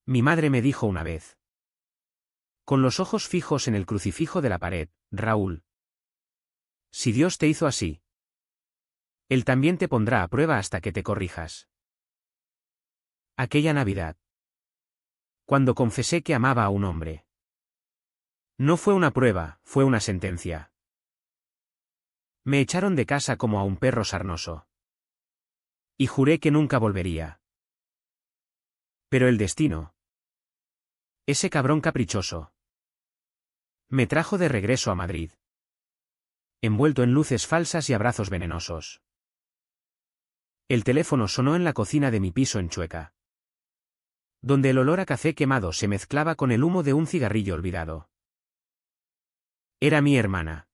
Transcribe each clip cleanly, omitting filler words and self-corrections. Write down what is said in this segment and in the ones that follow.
Mi madre me dijo una vez. Con los ojos fijos en el crucifijo de la pared, Raúl. Si Dios te hizo así, Él también te pondrá a prueba hasta que te corrijas. Aquella Navidad. Cuando confesé que amaba a un hombre. No fue una prueba, fue una sentencia. Me echaron de casa como a un perro sarnoso. Y juré que nunca volvería. Pero el destino. Ese cabrón caprichoso. Me trajo de regreso a Madrid. Envuelto en luces falsas y abrazos venenosos. El teléfono sonó en la cocina de mi piso en Chueca, donde el olor a café quemado se mezclaba con el humo de un cigarrillo olvidado. Era mi hermana.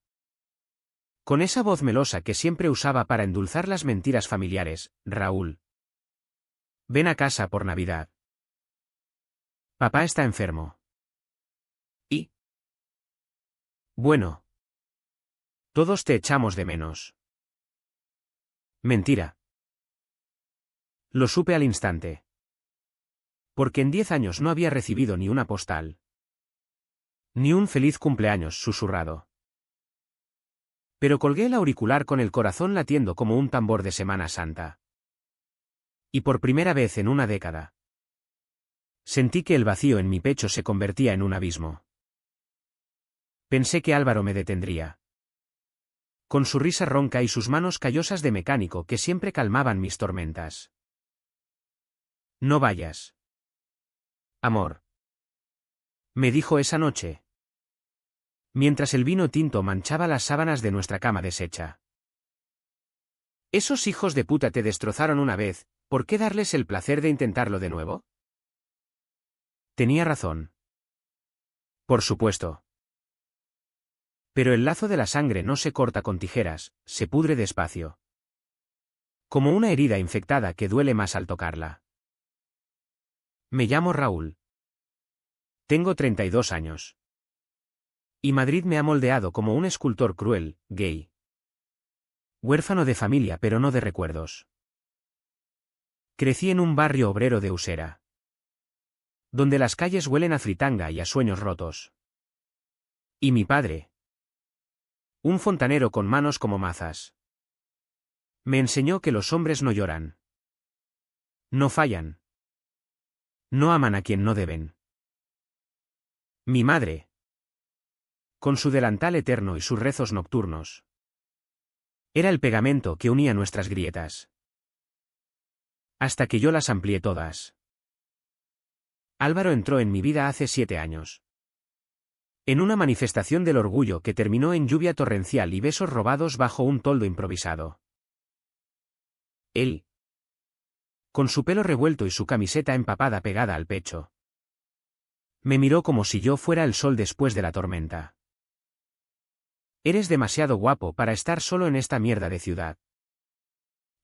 Con esa voz melosa que siempre usaba para endulzar las mentiras familiares, Raúl. Ven a casa por Navidad. Papá está enfermo. ¿Y? Bueno. Todos te echamos de menos. Mentira. Lo supe al instante. Porque en 10 años no había recibido ni una postal. Ni un feliz cumpleaños susurrado. Pero colgué el auricular con el corazón latiendo como un tambor de Semana Santa. Y por primera vez en una década. Sentí que el vacío en mi pecho se convertía en un abismo. Pensé que Álvaro me detendría. Con su risa ronca y sus manos callosas de mecánico que siempre calmaban mis tormentas. No vayas. Amor. Me dijo esa noche. Mientras el vino tinto manchaba las sábanas de nuestra cama deshecha. Esos hijos de puta te destrozaron una vez, ¿por qué darles el placer de intentarlo de nuevo? Tenía razón. Por supuesto. Pero el lazo de la sangre no se corta con tijeras, se pudre despacio. Como una herida infectada que duele más al tocarla. Me llamo Raúl. Tengo 32 años. Y Madrid me ha moldeado como un escultor cruel, gay. Huérfano de familia pero no de recuerdos. Crecí en un barrio obrero de Usera. Donde las calles huelen a fritanga y a sueños rotos. Y mi padre. Un fontanero con manos como mazas. Me enseñó que los hombres no lloran. No fallan. No aman a quien no deben. Mi madre. Con su delantal eterno y sus rezos nocturnos. Era el pegamento que unía nuestras grietas. Hasta que yo las amplié todas. Álvaro entró en mi vida hace 7 años. En una manifestación del orgullo que terminó en lluvia torrencial y besos robados bajo un toldo improvisado. Él. Con su pelo revuelto y su camiseta empapada pegada al pecho. Me miró como si yo fuera el sol después de la tormenta. Eres demasiado guapo para estar solo en esta mierda de ciudad.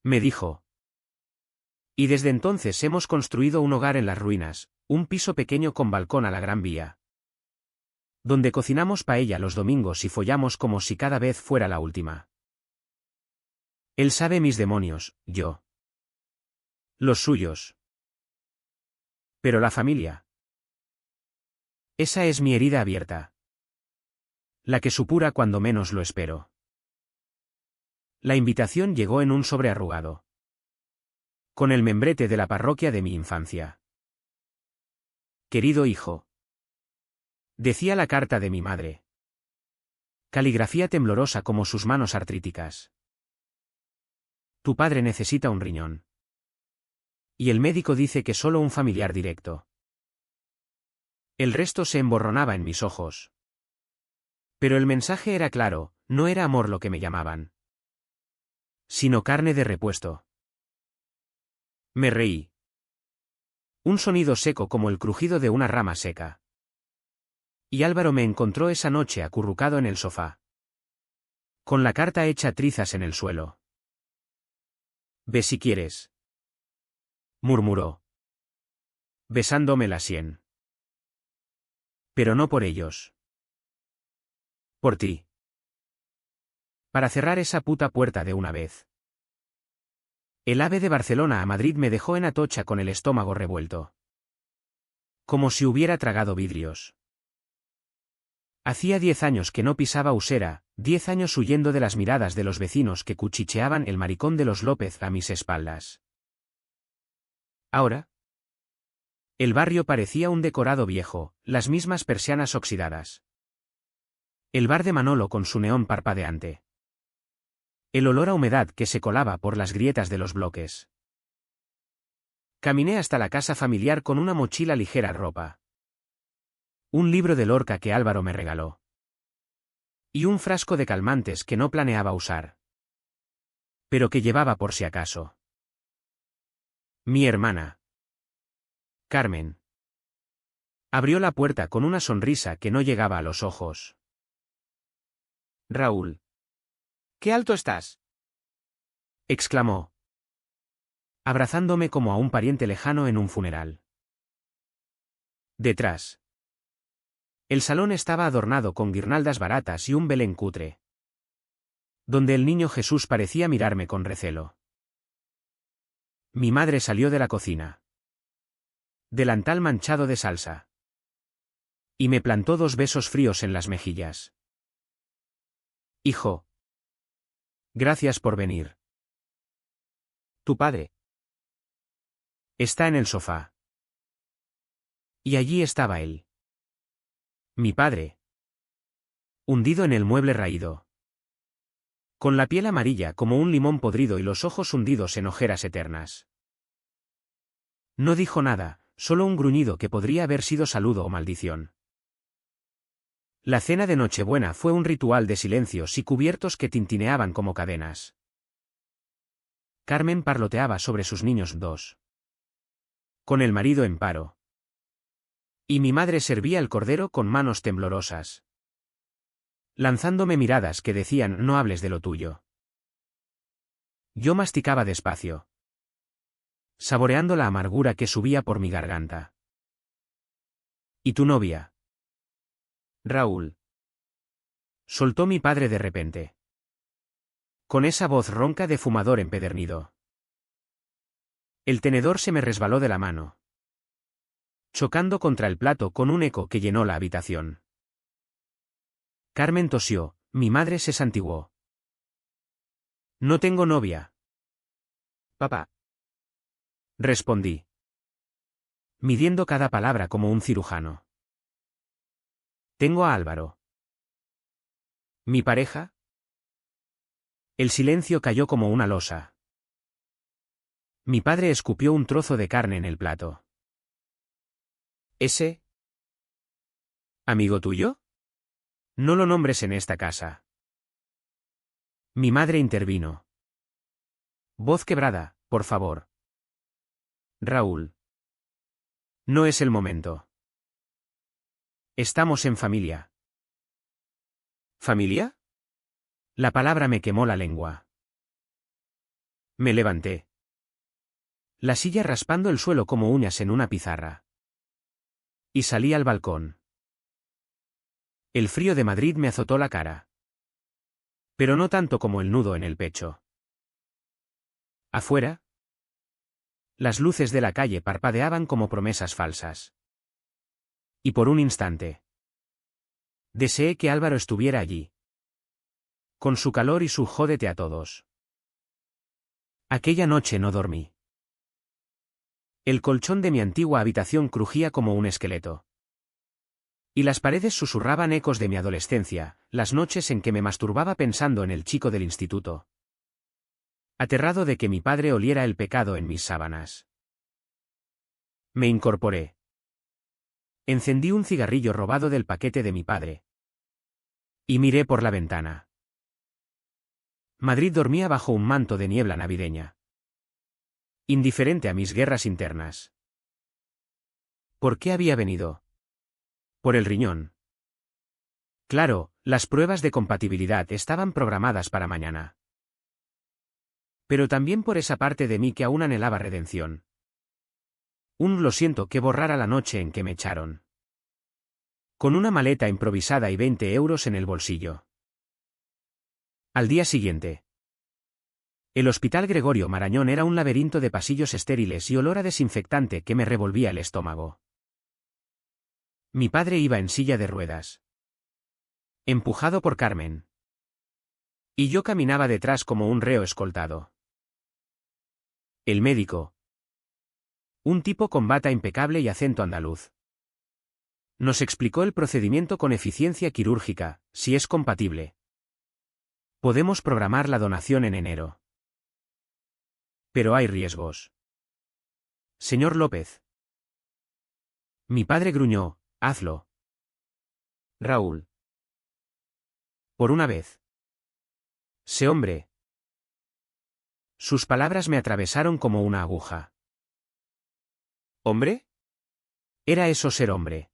Me dijo. Y desde entonces hemos construido un hogar en las ruinas, un piso pequeño con balcón a la Gran Vía. Donde cocinamos paella los domingos y follamos como si cada vez fuera la última. Él sabe mis demonios, yo. Los suyos. Pero la familia. Esa es mi herida abierta. La que supura cuando menos lo espero. La invitación llegó en un sobre arrugado. Con el membrete de la parroquia de mi infancia. Querido hijo. Decía la carta de mi madre. Caligrafía temblorosa como sus manos artríticas. Tu padre necesita un riñón. Y el médico dice que solo un familiar directo. El resto se emborronaba en mis ojos. Pero el mensaje era claro, no era amor lo que me llamaban. Sino carne de repuesto. Me reí. Un sonido seco como el crujido de una rama seca. Y Álvaro me encontró esa noche acurrucado en el sofá. Con la carta hecha trizas en el suelo. Ve si quieres. Murmuró. Besándome la sien. Pero no por ellos. Por ti. Para cerrar esa puta puerta de una vez. El AVE de Barcelona a Madrid me dejó en Atocha con el estómago revuelto. Como si hubiera tragado vidrios. Hacía 10 años que no pisaba Usera, 10 años huyendo de las miradas de los vecinos que cuchicheaban el maricón de los López a mis espaldas. Ahora, el barrio parecía un decorado viejo, las mismas persianas oxidadas. El bar de Manolo con su neón parpadeante. El olor a humedad que se colaba por las grietas de los bloques. Caminé hasta la casa familiar con una mochila ligera ropa. Un libro de Lorca que Álvaro me regaló. Y un frasco de calmantes que no planeaba usar. Pero que llevaba por si acaso. Mi hermana. Carmen. Abrió la puerta con una sonrisa que no llegaba a los ojos. Raúl. ¡Qué alto estás!, exclamó, abrazándome como a un pariente lejano en un funeral. Detrás. El salón estaba adornado con guirnaldas baratas y un Belén cutre, donde el niño Jesús parecía mirarme con recelo. Mi madre salió de la cocina. Delantal manchado de salsa. Y me plantó 2 besos fríos en las mejillas. Hijo. Gracias por venir. Tu padre. Está en el sofá. Y allí estaba él. Mi padre. Hundido en el mueble raído. Con la piel amarilla como un limón podrido y los ojos hundidos en ojeras eternas. No dijo nada, solo un gruñido que podría haber sido saludo o maldición. La cena de Nochebuena fue un ritual de silencios y cubiertos que tintineaban como cadenas. Carmen parloteaba sobre sus niños 2. Con el marido en paro. Y mi madre servía el cordero con manos temblorosas. Lanzándome miradas que decían no hables de lo tuyo. Yo masticaba despacio. Saboreando la amargura que subía por mi garganta. ¿Y tu novia? Raúl. Soltó mi padre de repente. Con esa voz ronca de fumador empedernido. El tenedor se me resbaló de la mano, chocando contra el plato con un eco que llenó la habitación. Carmen tosió, mi madre se santiguó. No tengo novia. Papá. Respondí, midiendo cada palabra como un cirujano. Tengo a Álvaro. ¿Mi pareja? El silencio cayó como una losa. Mi padre escupió un trozo de carne en el plato. ¿Ese? ¿Amigo tuyo? No lo nombres en esta casa. Mi madre intervino. Voz quebrada, por favor. Raúl. No es el momento. Estamos en familia. ¿Familia? La palabra me quemó la lengua. Me levanté. La silla raspando el suelo como uñas en una pizarra. Y salí al balcón. El frío de Madrid me azotó la cara. Pero no tanto como el nudo en el pecho. Afuera, las luces de la calle parpadeaban como promesas falsas. Y por un instante, deseé que Álvaro estuviera allí. Con su calor y su jódete a todos. Aquella noche no dormí. El colchón de mi antigua habitación crujía como un esqueleto. Y las paredes susurraban ecos de mi adolescencia, las noches en que me masturbaba pensando en el chico del instituto. Aterrado de que mi padre oliera el pecado en mis sábanas. Me incorporé. Encendí un cigarrillo robado del paquete de mi padre. Y miré por la ventana. Madrid dormía bajo un manto de niebla navideña. Indiferente a mis guerras internas. ¿Por qué había venido? Por el riñón. Claro, las pruebas de compatibilidad estaban programadas para mañana. Pero también por esa parte de mí que aún anhelaba redención. Un lo siento que borrara la noche en que me echaron. Con una maleta improvisada y 20 euros en el bolsillo. Al día siguiente. El Hospital Gregorio Marañón era un laberinto de pasillos estériles y olor a desinfectante que me revolvía el estómago. Mi padre iba en silla de ruedas, empujado por Carmen. Y yo caminaba detrás como un reo escoltado. El médico. Un tipo con bata impecable y acento andaluz. Nos explicó el procedimiento con eficiencia quirúrgica, si es compatible. Podemos programar la donación en enero. Pero hay riesgos. Señor López. Mi padre gruñó, hazlo. Raúl. Por una vez. Sé hombre. Sus palabras me atravesaron como una aguja. ¿Hombre? ¿Era eso ser hombre?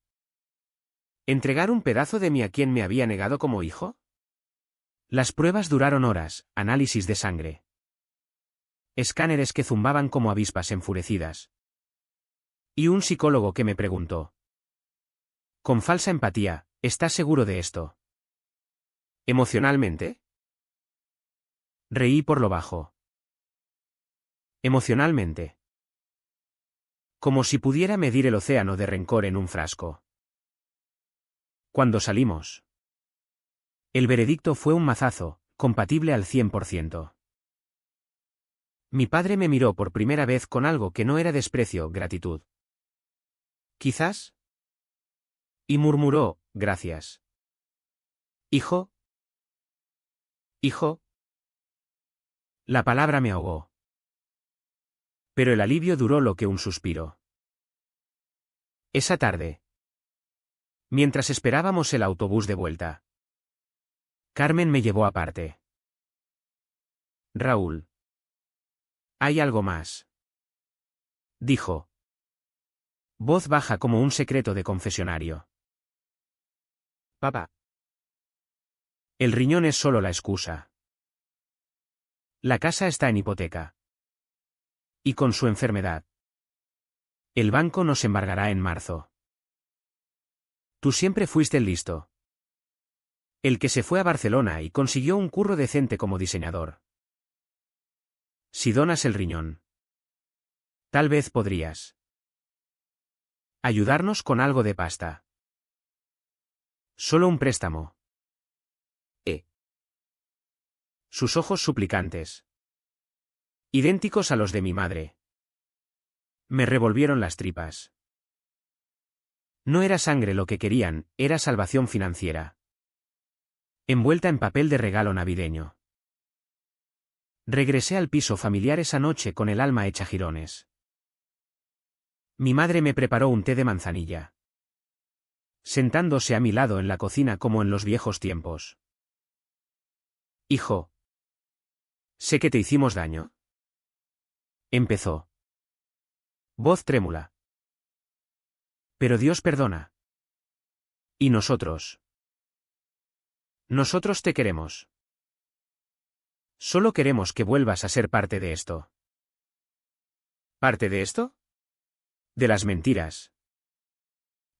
¿Entregar un pedazo de mí a quien me había negado como hijo? Las pruebas duraron horas, análisis de sangre. Escáneres que zumbaban como avispas enfurecidas. Y un psicólogo que me preguntó. Con falsa empatía, ¿estás seguro de esto? ¿Emocionalmente? Reí por lo bajo. Emocionalmente. Como si pudiera medir el océano de rencor en un frasco. Cuando salimos. El veredicto fue un mazazo, compatible al 100%. Mi padre me miró por primera vez con algo que no era desprecio, gratitud. ¿Quizás? Y murmuró, gracias. ¿Hijo? ¿Hijo? La palabra me ahogó. Pero el alivio duró lo que un suspiro. Esa tarde. Mientras esperábamos el autobús de vuelta. Carmen me llevó aparte. Raúl. Hay algo más. Dijo. Voz baja como un secreto de confesionario. Papá. El riñón es solo la excusa. La casa está en hipoteca. Y con su enfermedad. El banco nos embargará en marzo. Tú siempre fuiste el listo. El que se fue a Barcelona y consiguió un curro decente como diseñador. Si donas el riñón. Tal vez podrías. Ayudarnos con algo de pasta. Solo un préstamo. Sus ojos suplicantes. Idénticos a los de mi madre. Me revolvieron las tripas. No era sangre lo que querían, era salvación financiera. Envuelta en papel de regalo navideño. Regresé al piso familiar esa noche con el alma hecha jirones. Mi madre me preparó un té de manzanilla. Sentándose a mi lado en la cocina como en los viejos tiempos. Hijo. Sé que te hicimos daño. Empezó. Voz trémula. Pero Dios perdona. ¿Y nosotros? Nosotros te queremos. Solo queremos que vuelvas a ser parte de esto. ¿Parte de esto? De las mentiras.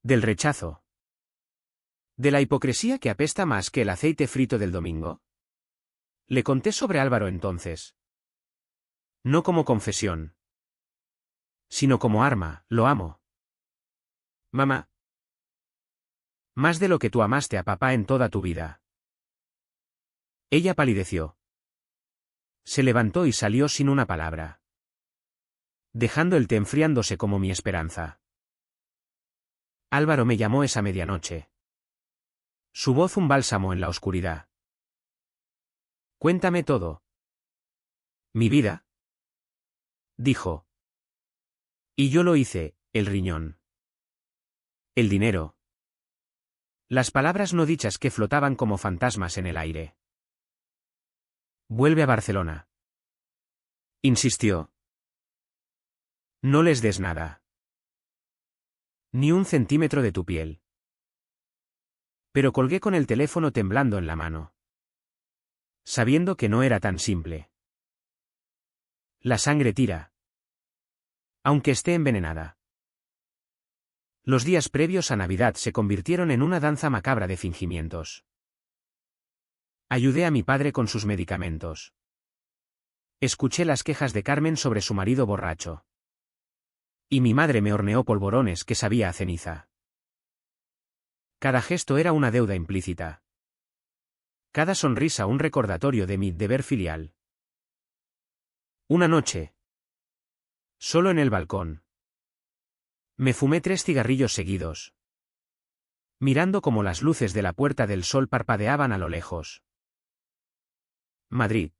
Del rechazo. De la hipocresía que apesta más que el aceite frito del domingo. Le conté sobre Álvaro entonces. No como confesión. Sino como arma, lo amo. Mamá. Más de lo que tú amaste a papá en toda tu vida. Ella palideció. Se levantó y salió sin una palabra. Dejando el té enfriándose como mi esperanza. Álvaro me llamó esa medianoche. Su voz un bálsamo en la oscuridad. Cuéntame todo. ¿Mi vida? Dijo. Y yo lo hice, el riñón. El dinero. Las palabras no dichas que flotaban como fantasmas en el aire. Vuelve a Barcelona. Insistió. No les des nada. Ni un centímetro de tu piel. Pero colgué con el teléfono temblando en la mano. Sabiendo que no era tan simple. La sangre tira. Aunque esté envenenada. Los días previos a Navidad se convirtieron en una danza macabra de fingimientos. Ayudé a mi padre con sus medicamentos. Escuché las quejas de Carmen sobre su marido borracho. Y mi madre me horneó polvorones que sabía a ceniza. Cada gesto era una deuda implícita. Cada sonrisa un recordatorio de mi deber filial. Una noche. Solo en el balcón. Me fumé 3 cigarrillos seguidos, mirando cómo las luces de la Puerta del Sol parpadeaban a lo lejos. Madrid.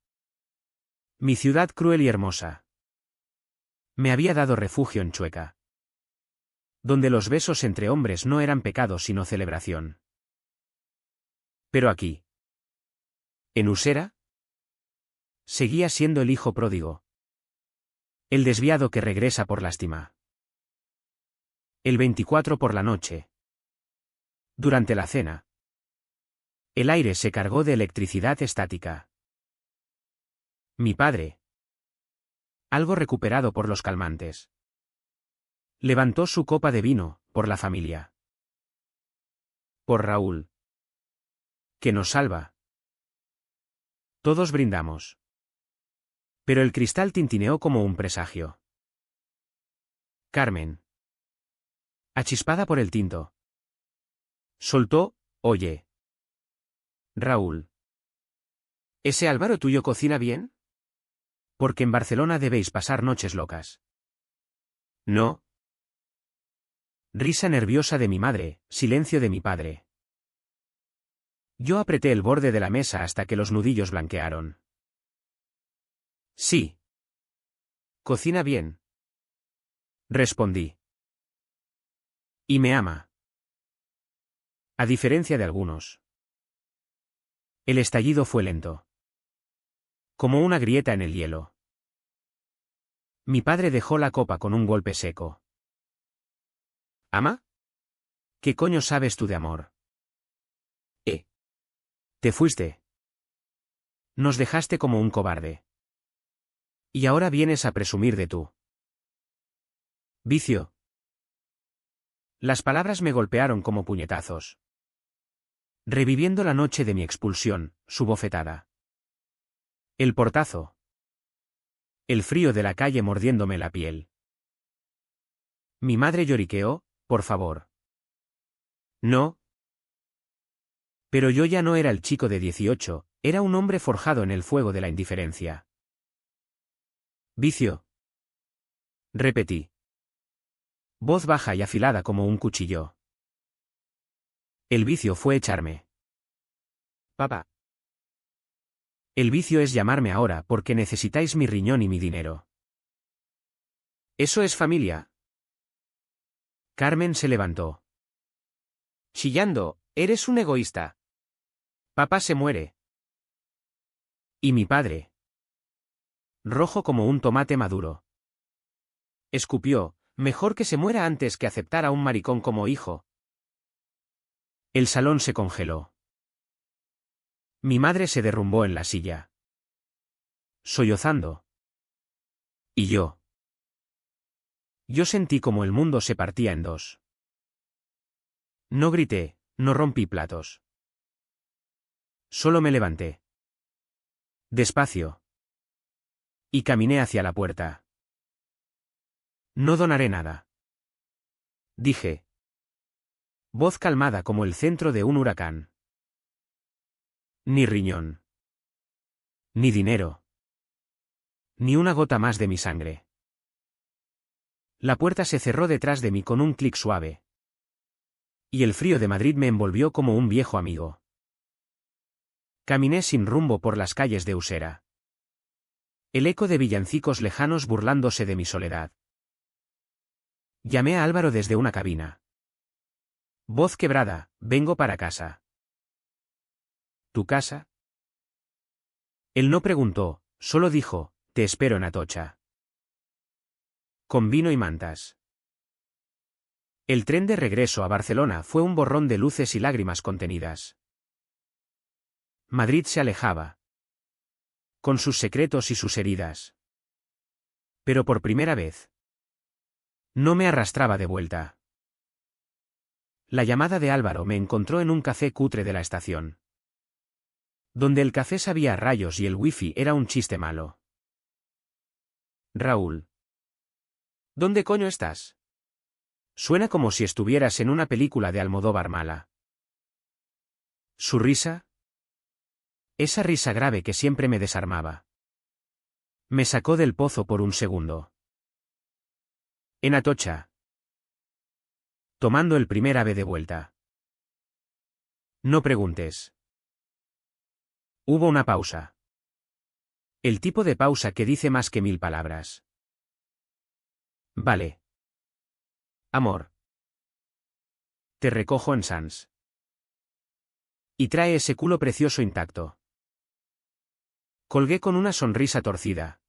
Mi ciudad cruel y hermosa. Me había dado refugio en Chueca, donde los besos entre hombres no eran pecado sino celebración. Pero aquí, en Usera, seguía siendo el hijo pródigo, el desviado que regresa por lástima. El 24 por la noche. Durante la cena, el aire se cargó de electricidad estática. Mi padre, algo recuperado por los calmantes, levantó su copa de vino, por la familia. Por Raúl, que nos salva. Todos brindamos. Pero el cristal tintineó como un presagio. Carmen, achispada por el tinto, soltó: oye, Raúl, ¿ese Álvaro tuyo cocina bien? Porque en Barcelona debéis pasar noches locas. No. Risa nerviosa de mi madre, silencio de mi padre. Yo apreté el borde de la mesa hasta que los nudillos blanquearon. Sí. Cocina bien. Respondí. Y me ama. A diferencia de algunos. El estallido fue lento, como una grieta en el hielo. Mi padre dejó la copa con un golpe seco. ¿Ama? ¿Qué coño sabes tú de amor? Te fuiste. Nos dejaste como un cobarde. Y ahora vienes a presumir de tú. Vicio. Las palabras me golpearon como puñetazos, reviviendo la noche de mi expulsión, su bofetada. El portazo. El frío de la calle mordiéndome la piel. Mi madre lloriqueó: por favor. No. Pero yo ya no era el chico de 18, era un hombre forjado en el fuego de la indiferencia. Vicio. Repetí. Voz baja y afilada como un cuchillo. El vicio fue echarme. Papá. El vicio es llamarme ahora porque necesitáis mi riñón y mi dinero. ¿Eso es familia? Carmen se levantó, chillando: eres un egoísta. Papá se muere. Y mi padre, rojo como un tomate maduro, escupió: mejor que se muera antes que aceptar a un maricón como hijo. El salón se congeló. Mi madre se derrumbó en la silla, sollozando. Y yo. Yo sentí como el mundo se partía en dos. No grité, no rompí platos. Solo me levanté. Despacio. Y caminé hacia la puerta. No donaré nada, dije. Voz calmada como el centro de un huracán. Ni riñón. Ni dinero. Ni una gota más de mi sangre. La puerta se cerró detrás de mí con un clic suave. Y el frío de Madrid me envolvió como un viejo amigo. Caminé sin rumbo por las calles de Usera. El eco de villancicos lejanos burlándose de mi soledad. Llamé a Álvaro desde una cabina. Voz quebrada: vengo para casa. ¿Tu casa? Él no preguntó, solo dijo: te espero en Atocha. Con vino y mantas. El tren de regreso a Barcelona fue un borrón de luces y lágrimas contenidas. Madrid se alejaba, con sus secretos y sus heridas. Pero por primera vez, no me arrastraba de vuelta. La llamada de Álvaro me encontró en un café cutre de la estación, donde el café sabía a rayos y el wifi era un chiste malo. Raúl. ¿Dónde coño estás? Suena como si estuvieras en una película de Almodóvar mala. ¿Su risa? Esa risa grave que siempre me desarmaba. Me sacó del pozo por un segundo. En Atocha. Tomando el primer ave de vuelta. No preguntes. Hubo una pausa. El tipo de pausa que dice más que 1000 palabras. Vale. Amor. Te recojo en Sans. Y trae ese culo precioso intacto. Colgué con una sonrisa torcida.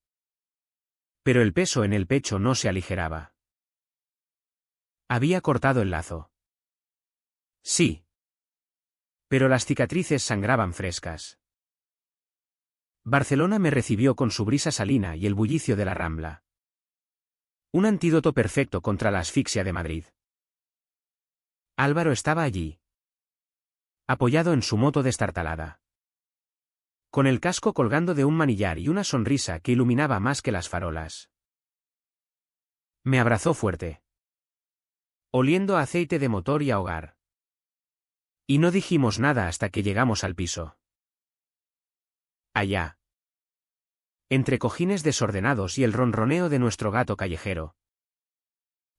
Pero el peso en el pecho no se aligeraba. Había cortado el lazo. Sí. Pero las cicatrices sangraban frescas. Barcelona me recibió con su brisa salina y el bullicio de la Rambla. Un antídoto perfecto contra la asfixia de Madrid. Álvaro estaba allí. Apoyado en su moto destartalada. Con el casco colgando de un manillar y una sonrisa que iluminaba más que las farolas. Me abrazó fuerte. Oliendo a aceite de motor y a hogar. Y no dijimos nada hasta que llegamos al piso. Allá. Entre cojines desordenados y el ronroneo de nuestro gato callejero.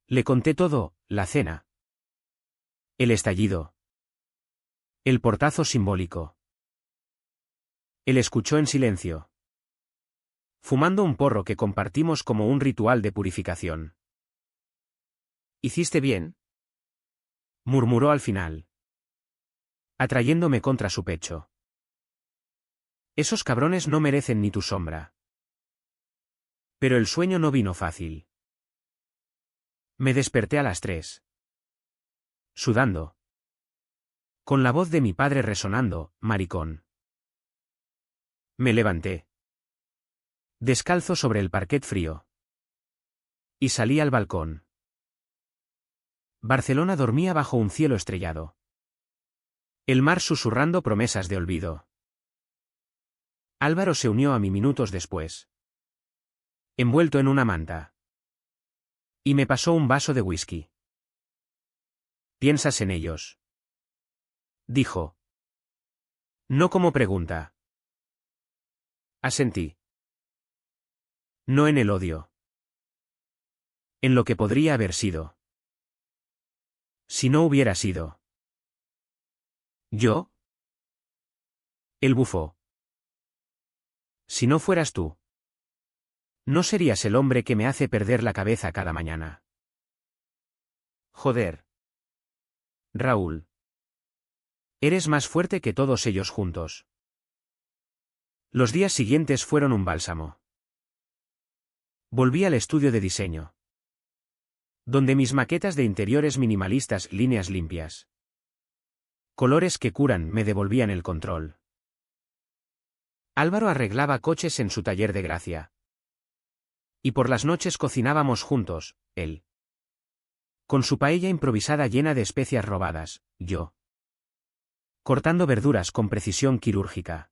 Le conté todo, la cena. El estallido. El portazo simbólico. Él escuchó en silencio. Fumando un porro que compartimos como un ritual de purificación. ¿Hiciste bien?, murmuró al final. Atrayéndome contra su pecho. Esos cabrones no merecen ni tu sombra. Pero el sueño no vino fácil. Me desperté a las 3. Sudando. Con la voz de mi padre resonando, maricón. Me levanté. Descalzo sobre el parquet frío. Y salí al balcón. Barcelona dormía bajo un cielo estrellado. El mar susurrando promesas de olvido. Álvaro se unió a mí minutos después. Envuelto en una manta. Y me pasó un vaso de whisky. ¿Piensas en ellos?, dijo. No como pregunta. Asentí. No en el odio. En lo que podría haber sido. Si no hubiera sido. ¿Yo? Él bufó. Si no fueras tú. No serías el hombre que me hace perder la cabeza cada mañana. Joder. Raúl. Eres más fuerte que todos ellos juntos. Los días siguientes fueron un bálsamo. Volví al estudio de diseño. Donde mis maquetas de interiores minimalistas, líneas limpias. Colores que curan, me devolvían el control. Álvaro arreglaba coches en su taller de Gracia. Y por las noches cocinábamos juntos, él. Con su paella improvisada llena de especias robadas, yo. Cortando verduras con precisión quirúrgica.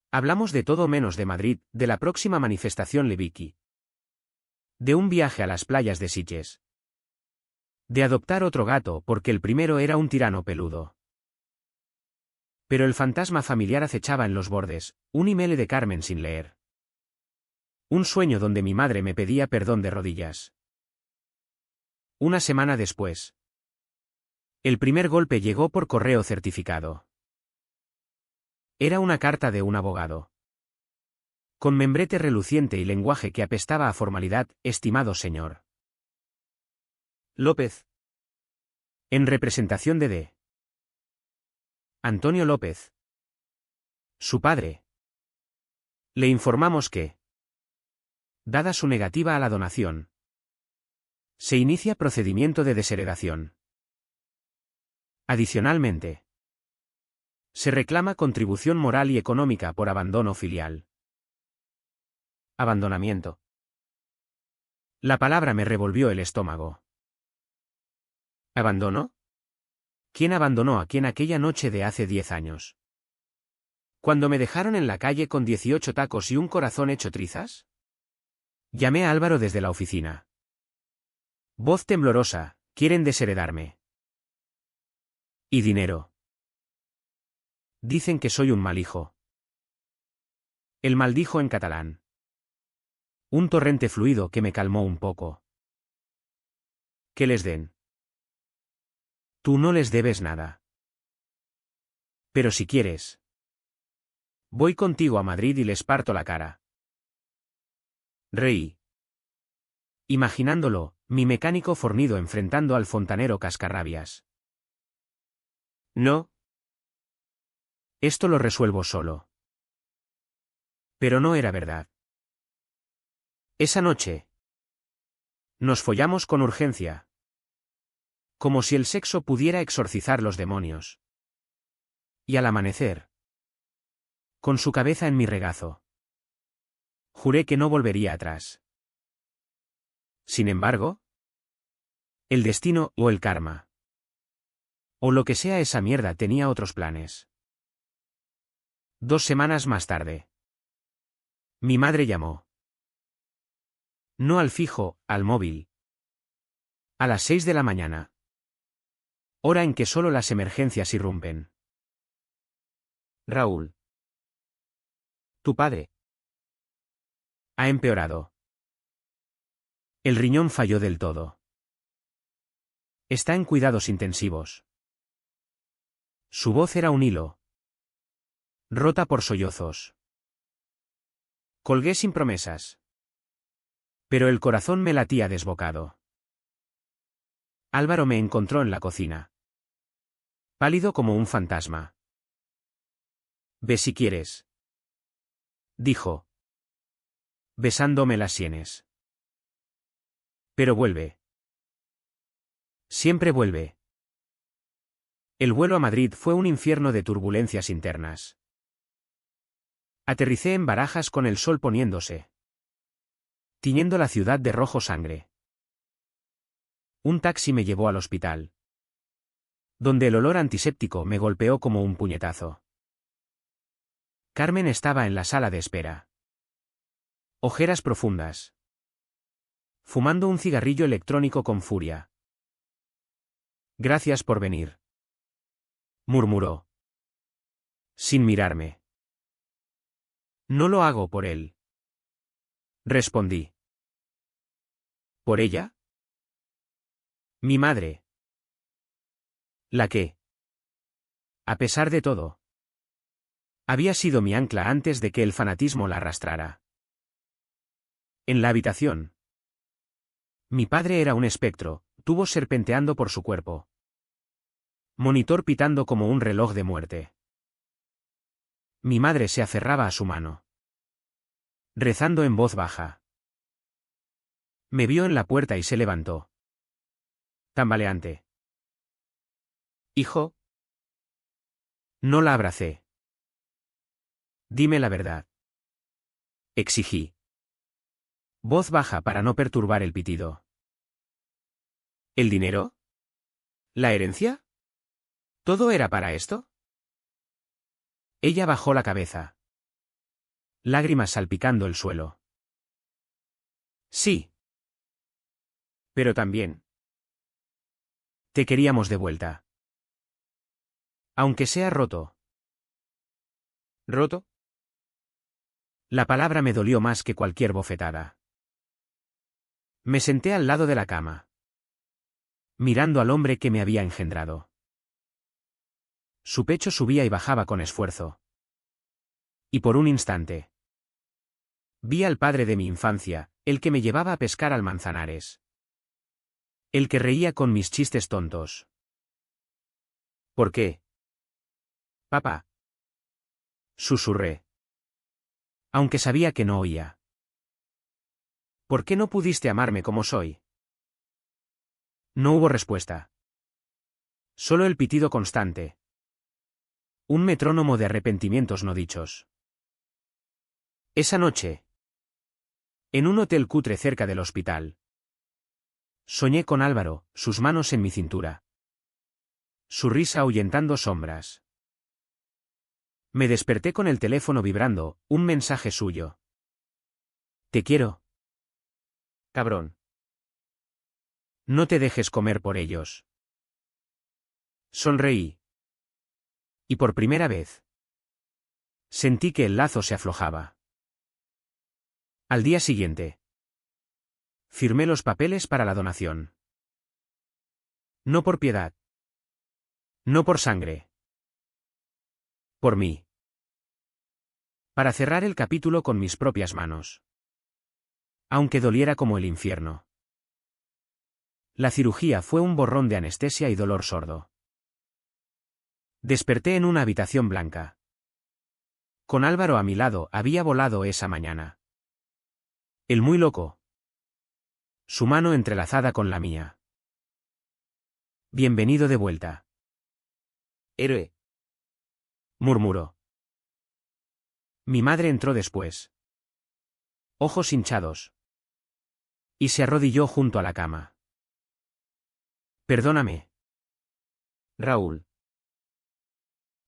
Hablamos de todo menos de Madrid, de la próxima manifestación Leviki. De un viaje a las playas de Sitges. De adoptar otro gato porque el primero era un tirano peludo. Pero el fantasma familiar acechaba en los bordes, un email de Carmen sin leer. Un sueño donde mi madre me pedía perdón de rodillas. Una semana después. El primer golpe llegó por correo certificado. Era una carta de un abogado. Con membrete reluciente y lenguaje que apestaba a formalidad, estimado señor López. En representación de D. Antonio López. Su padre. Le informamos que, dada su negativa a la donación, se inicia procedimiento de desheredación. Adicionalmente, se reclama contribución moral y económica por abandono filial. Abandonamiento. La palabra me revolvió el estómago. ¿Abandono? ¿Quién abandonó a quién aquella noche de hace 10 años? ¿Cuando me dejaron en la calle con 18 tacos y un corazón hecho trizas? Llamé a Álvaro desde la oficina. Voz temblorosa, quieren desheredarme. ¿Y dinero? Dicen que soy un mal hijo. Él maldijo en catalán. Un torrente fluido que me calmó un poco. Que les den. Tú no les debes nada. Pero si quieres. Voy contigo a Madrid y les parto la cara. Reí. Imaginándolo, mi mecánico fornido enfrentando al fontanero cascarrabias. No. Esto lo resuelvo solo. Pero no era verdad. Esa noche. Nos follamos con urgencia. Como si el sexo pudiera exorcizar los demonios. Y al amanecer. Con su cabeza en mi regazo. Juré que no volvería atrás. Sin embargo. El destino o el karma. O lo que sea esa mierda tenía otros planes. 2 semanas más tarde. Mi madre llamó. No al fijo, al móvil. A las 6 de la mañana. Hora en que solo las emergencias irrumpen. Raúl. Tu padre. Ha empeorado. El riñón falló del todo. Está en cuidados intensivos. Su voz era un hilo. Rota por sollozos. Colgué sin promesas. Pero el corazón me latía desbocado. Álvaro me encontró en la cocina. Pálido como un fantasma. Ve si quieres. Dijo. Besándome las sienes. Pero vuelve. Siempre vuelve. El vuelo a Madrid fue un infierno de turbulencias internas. Aterricé en Barajas con el sol poniéndose. Tiñendo la ciudad de rojo sangre. Un taxi me llevó al hospital. Donde el olor antiséptico me golpeó como un puñetazo. Carmen estaba en la sala de espera. Ojeras profundas. Fumando un cigarrillo electrónico con furia. Gracias por venir. Murmuró. Sin mirarme. No lo hago por él. Respondí. ¿Por ella? Mi madre. ¿La qué? A pesar de todo. Había sido mi ancla antes de que el fanatismo la arrastrara. En la habitación. Mi padre era un espectro, tubos serpenteando por su cuerpo. Monitor pitando como un reloj de muerte. Mi madre se aferraba a su mano. Rezando en voz baja. Me vio en la puerta y se levantó. Tambaleante. Hijo. No la abracé. Dime la verdad. Exigí. Voz baja para no perturbar el pitido. ¿El dinero? ¿La herencia? ¿Todo era para esto? Ella bajó la cabeza. Lágrimas salpicando el suelo. Sí. Pero también. Te queríamos de vuelta. Aunque sea roto. ¿Roto? La palabra me dolió más que cualquier bofetada. Me senté al lado de la cama. Mirando al hombre que me había engendrado. Su pecho subía y bajaba con esfuerzo. Y por un instante. Vi al padre de mi infancia, el que me llevaba a pescar al Manzanares. El que reía con mis chistes tontos. ¿Por qué? Papá. Susurré. Aunque sabía que no oía. ¿Por qué no pudiste amarme como soy? No hubo respuesta. Solo el pitido constante. Un metrónomo de arrepentimientos no dichos. Esa noche. En un hotel cutre cerca del hospital. Soñé con Álvaro, sus manos en mi cintura. Su risa ahuyentando sombras. Me desperté con el teléfono vibrando, un mensaje suyo. Te quiero. Cabrón. No te dejes comer por ellos. Sonreí. Y por primera vez. Sentí que el lazo se aflojaba. Al día siguiente. Firmé los papeles para la donación. No por piedad. No por sangre. Por mí. Para cerrar el capítulo con mis propias manos. Aunque doliera como el infierno. La cirugía fue un borrón de anestesia y dolor sordo. Desperté en una habitación blanca. Con Álvaro a mi lado había volado esa mañana. El muy loco. Su mano entrelazada con la mía. Bienvenido de vuelta. Héroe. Murmuró. Mi madre entró después. Ojos hinchados. Y se arrodilló junto a la cama. Perdóname. Raúl.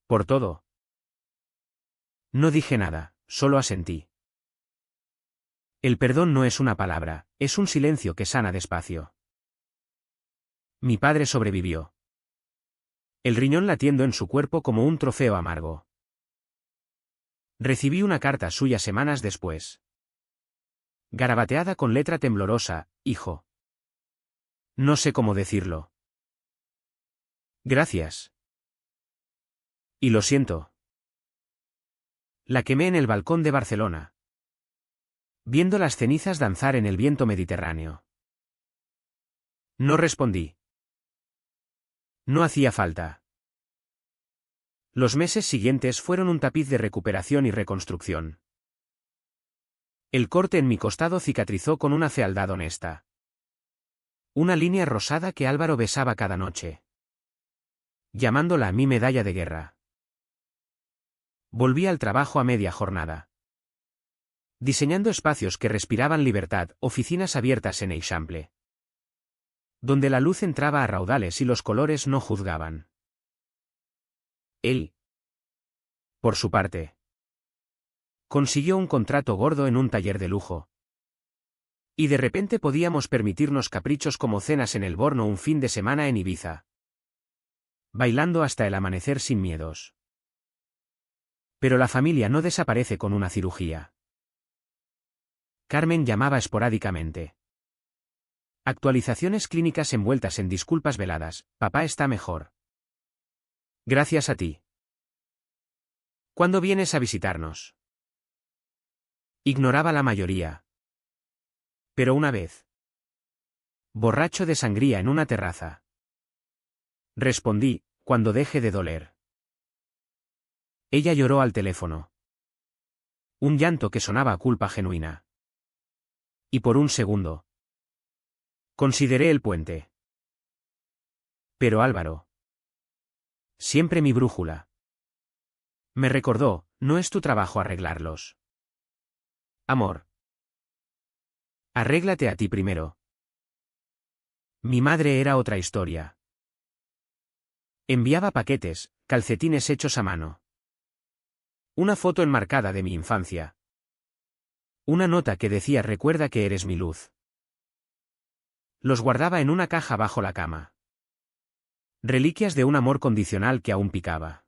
Por todo. No dije nada, solo asentí. El perdón no es una palabra, es un silencio que sana despacio. Mi padre sobrevivió. El riñón latiendo en su cuerpo como un trofeo amargo. Recibí una carta suya semanas después. Garabateada con letra temblorosa, hijo. No sé cómo decirlo. Gracias. Y lo siento. La quemé en el balcón de Barcelona. Viendo las cenizas danzar en el viento mediterráneo. No respondí. No hacía falta. Los meses siguientes fueron un tapiz de recuperación y reconstrucción. El corte en mi costado cicatrizó con una fealdad honesta. Una línea rosada que Álvaro besaba cada noche. Llamándola mi medalla de guerra. Volví al trabajo a media jornada. Diseñando espacios que respiraban libertad, oficinas abiertas en Eixample. Donde la luz entraba a raudales y los colores no juzgaban. Él. Por su parte. Consiguió un contrato gordo en un taller de lujo. Y de repente podíamos permitirnos caprichos como cenas en el Born o un fin de semana en Ibiza. Bailando hasta el amanecer sin miedos. Pero la familia no desaparece con una cirugía. Carmen llamaba esporádicamente. Actualizaciones clínicas envueltas en disculpas veladas, papá está mejor. Gracias a ti. ¿Cuándo vienes a visitarnos? Ignoraba la mayoría. Pero una vez. Borracho de sangría en una terraza. Respondí, cuando deje de doler. Ella lloró al teléfono. Un llanto que sonaba a culpa genuina. Y por un segundo. Consideré el puente. Pero Álvaro. Siempre mi brújula. Me recordó, no es tu trabajo arreglarlos. Amor. Arréglate a ti primero. Mi madre era otra historia. Enviaba paquetes, calcetines hechos a mano. Una foto enmarcada de mi infancia. Una nota que decía recuerda que eres mi luz. Los guardaba en una caja bajo la cama. Reliquias de un amor condicional que aún picaba.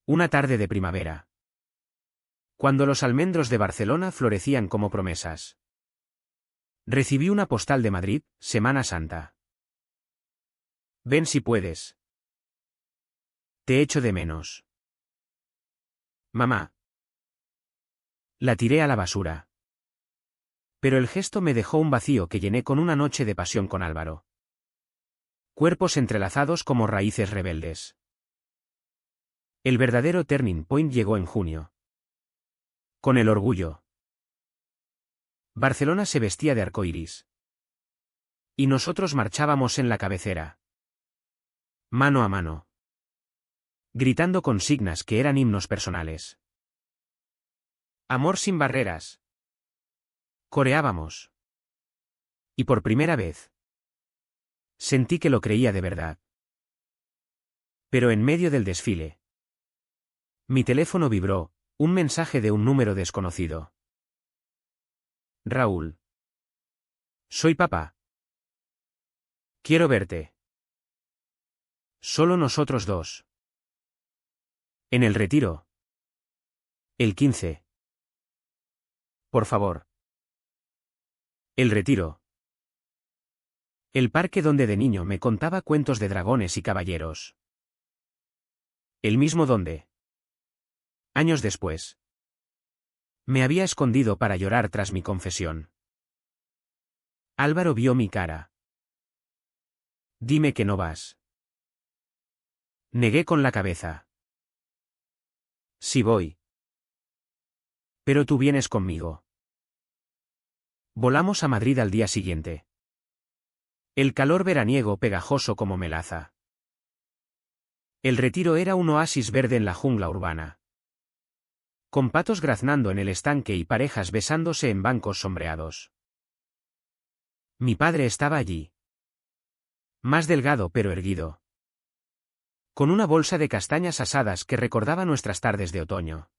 Una tarde de primavera. Cuando los almendros de Barcelona florecían como promesas. Recibí una postal de Madrid, Semana Santa. Ven si puedes. Te echo de menos. Mamá. La tiré a la basura. Pero el gesto me dejó un vacío que llené con una noche de pasión con Álvaro. Cuerpos entrelazados como raíces rebeldes. El verdadero turning point llegó en junio. Con el orgullo. Barcelona se vestía de arcoíris. Y nosotros marchábamos en la cabecera. Mano a mano. Gritando consignas que eran himnos personales. Amor sin barreras. Coreábamos. Y por primera vez. Sentí que lo creía de verdad. Pero en medio del desfile. Mi teléfono vibró, un mensaje de un número desconocido. Raúl. Soy papá. Quiero verte. Solo nosotros dos. En el retiro. El 15. Por favor. El Retiro. El parque donde de niño me contaba cuentos de dragones y caballeros. El mismo donde, años después, me había escondido para llorar tras mi confesión. Álvaro vio mi cara. Dime que no vas. Negué con la cabeza. Sí voy. Pero tú vienes conmigo. Volamos a Madrid al día siguiente. El calor veraniego pegajoso como melaza. El Retiro era un oasis verde en la jungla urbana. Con patos graznando en el estanque y parejas besándose en bancos sombreados. Mi padre estaba allí. Más delgado pero erguido. Con una bolsa de castañas asadas que recordaba nuestras tardes de otoño.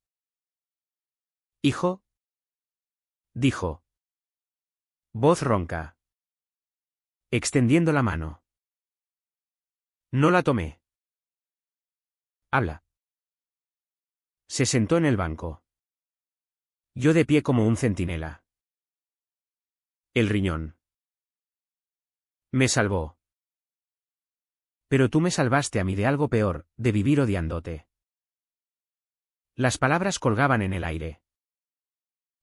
Hijo, dijo. Voz ronca. Extendiendo la mano. No la tomé. Habla. Se sentó en el banco. Yo de pie como un centinela. El riñón. Me salvó. Pero tú me salvaste a mí de algo peor, de vivir odiándote. Las palabras colgaban en el aire.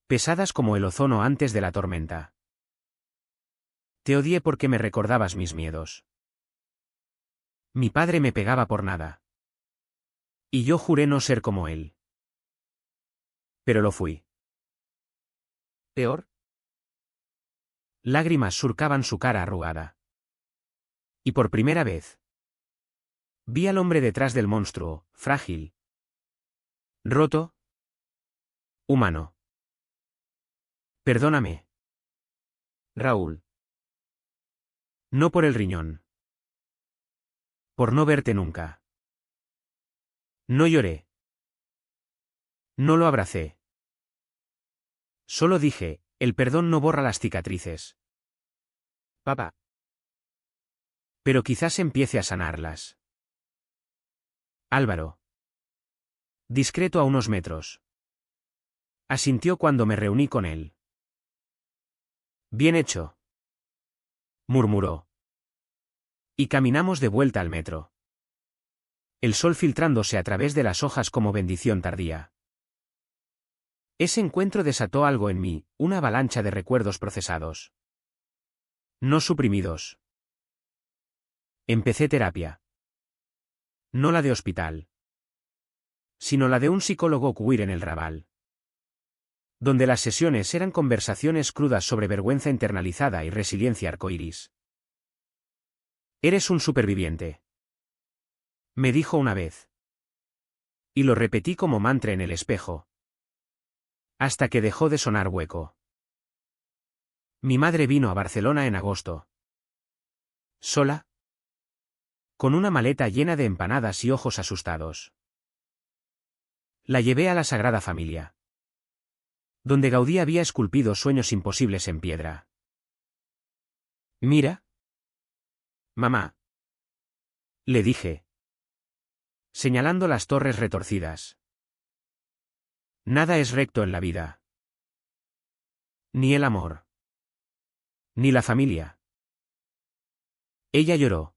Pesadas como el ozono antes de la tormenta. Te odié porque me recordabas mis miedos. Mi padre me pegaba por nada. Y yo juré no ser como él. Pero lo fui. ¿Peor? Lágrimas surcaban su cara arrugada. Y por primera vez, vi al hombre detrás del monstruo, frágil. Roto. Humano. Perdóname. Raúl. No por el riñón. Por no verte nunca. No lloré. No lo abracé. Solo dije, el perdón no borra las cicatrices. Papá. Pero quizás empiece a sanarlas. Álvaro. Discreto a unos metros. Asintió cuando me reuní con él. Bien hecho. Murmuró. Y caminamos de vuelta al metro. El sol filtrándose a través de las hojas como bendición tardía. Ese encuentro desató algo en mí, una avalancha de recuerdos procesados. No suprimidos. Empecé terapia. No la de hospital. Sino la de un psicólogo queer en el Raval. Donde las sesiones eran conversaciones crudas sobre vergüenza internalizada y resiliencia arcoíris. Eres un superviviente. Me dijo una vez. Y lo repetí como mantra en el espejo. Hasta que dejó de sonar hueco. Mi madre vino a Barcelona en agosto. ¿Sola? Con una maleta llena de empanadas y ojos asustados. La llevé a la Sagrada Familia. Donde Gaudí había esculpido sueños imposibles en piedra. Mira. Mamá. Le dije. Señalando las torres retorcidas. Nada es recto en la vida. Ni el amor. Ni la familia. Ella lloró.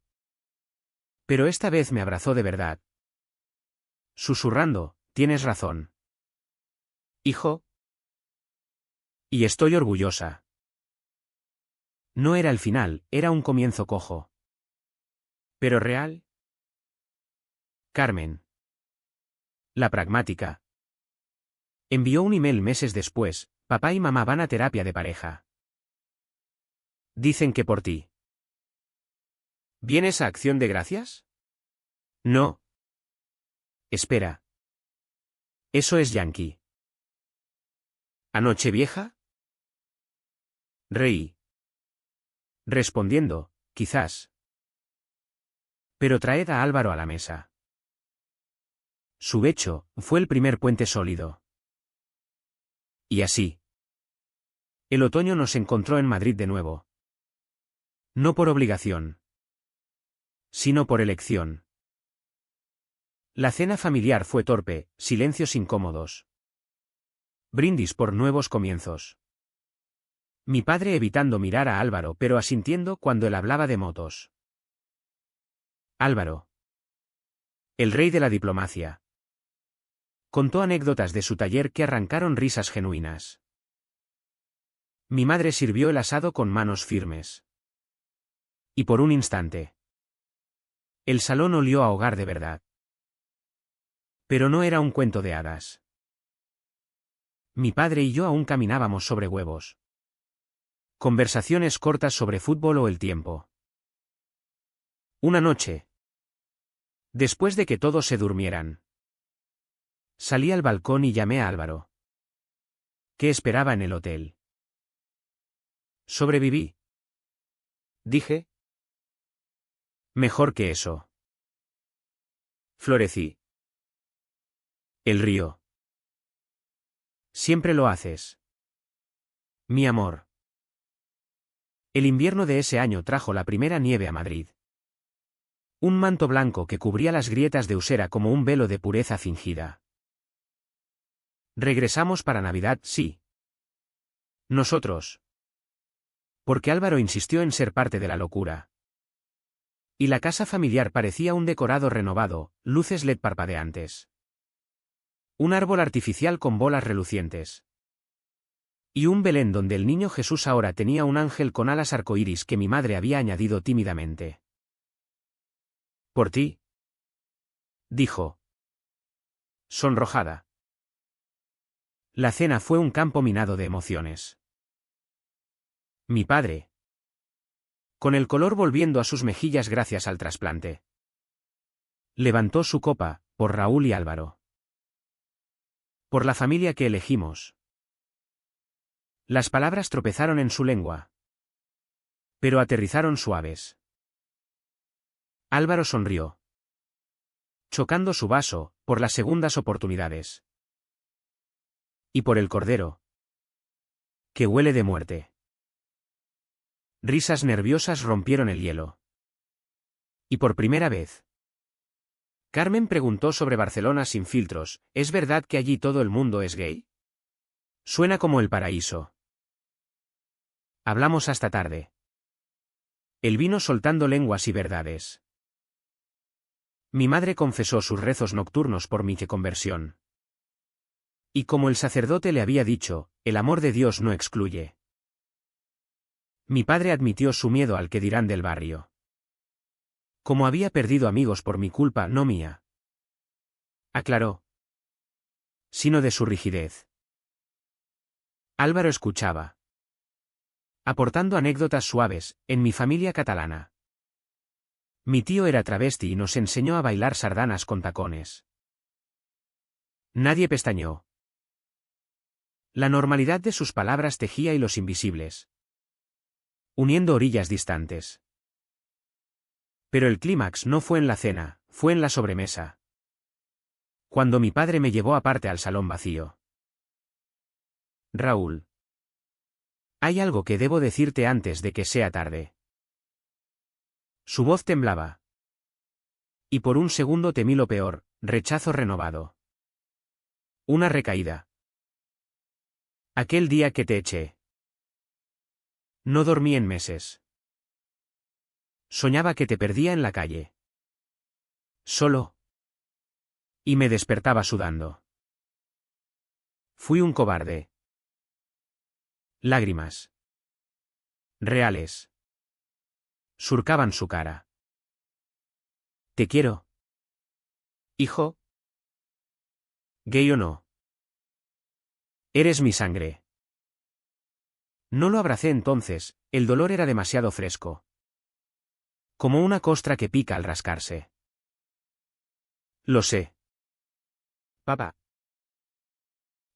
Pero esta vez me abrazó de verdad. Susurrando, tienes razón. Hijo. Y estoy orgullosa. No era el final, era un comienzo cojo. ¿Pero real? Carmen. La pragmática. Envió un email meses después, papá y mamá van a terapia de pareja. Dicen que por ti. ¿Vienes a Acción de Gracias? No. Espera. Eso es yankee. ¿A Nochevieja? Reí. Respondiendo, quizás. Pero traed a Álvaro a la mesa. Su hecho fue el primer puente sólido. Y así. El otoño nos encontró en Madrid de nuevo. No por obligación. Sino por elección. La cena familiar fue torpe, silencios incómodos. Brindis por nuevos comienzos. Mi padre evitando mirar a Álvaro pero asintiendo cuando él hablaba de motos. Álvaro. El rey de la diplomacia. Contó anécdotas de su taller que arrancaron risas genuinas. Mi madre sirvió el asado con manos firmes. Y por un instante. El salón olió a hogar de verdad. Pero no era un cuento de hadas. Mi padre y yo aún caminábamos sobre huevos. Conversaciones cortas sobre fútbol o el tiempo. Una noche. Después de que todos se durmieran. Salí al balcón y llamé a Álvaro. ¿Qué esperaba en el hotel? Sobreviví. Dije. Mejor que eso. Florecí. El río. Siempre lo haces. Mi amor. El invierno de ese año trajo la primera nieve a Madrid. Un manto blanco que cubría las grietas de Usera como un velo de pureza fingida. Regresamos para Navidad, sí. Nosotros. Porque Álvaro insistió en ser parte de la locura. Y la casa familiar parecía un decorado renovado, luces LED parpadeantes. Un árbol artificial con bolas relucientes. Y un Belén donde el niño Jesús ahora tenía un ángel con alas arcoíris que mi madre había añadido tímidamente. Por ti. Dijo. Sonrojada. La cena fue un campo minado de emociones. Mi padre. Con el color volviendo a sus mejillas gracias al trasplante. Levantó su copa, por Raúl y Álvaro. Por la familia que elegimos. Las palabras tropezaron en su lengua. Pero aterrizaron suaves. Álvaro sonrió. Chocando su vaso, por las segundas oportunidades. Y por el cordero. Que huele de muerte. Risas nerviosas rompieron el hielo. Y por primera vez. Carmen preguntó sobre Barcelona sin filtros, ¿es verdad que allí todo el mundo es gay? Suena como el paraíso. Hablamos hasta tarde. El vino soltando lenguas y verdades. Mi madre confesó sus rezos nocturnos por mi conversión. Y como el sacerdote le había dicho, el amor de Dios no excluye. Mi padre admitió su miedo al que dirán del barrio. Como había perdido amigos por mi culpa, no mía. Aclaró. Sino de su rigidez. Álvaro escuchaba. Aportando anécdotas suaves, en mi familia catalana. Mi tío era travesti y nos enseñó a bailar sardanas con tacones. Nadie pestañeó. La normalidad de sus palabras tejía hilos invisibles. Uniendo orillas distantes. Pero el clímax no fue en la cena, fue en la sobremesa. Cuando mi padre me llevó aparte al salón vacío. Raúl. Hay algo que debo decirte antes de que sea tarde. Su voz temblaba. Y por un segundo temí lo peor, rechazo renovado. Una recaída. Aquel día que te eché. No dormí en meses. Soñaba que te perdía en la calle. Solo. Y me despertaba sudando. Fui un cobarde. Lágrimas. Reales. Surcaban su cara. Te quiero. Hijo. Gay o no. Eres mi sangre. No lo abracé entonces, el dolor era demasiado fresco. Como una costra que pica al rascarse. Lo sé. Papá.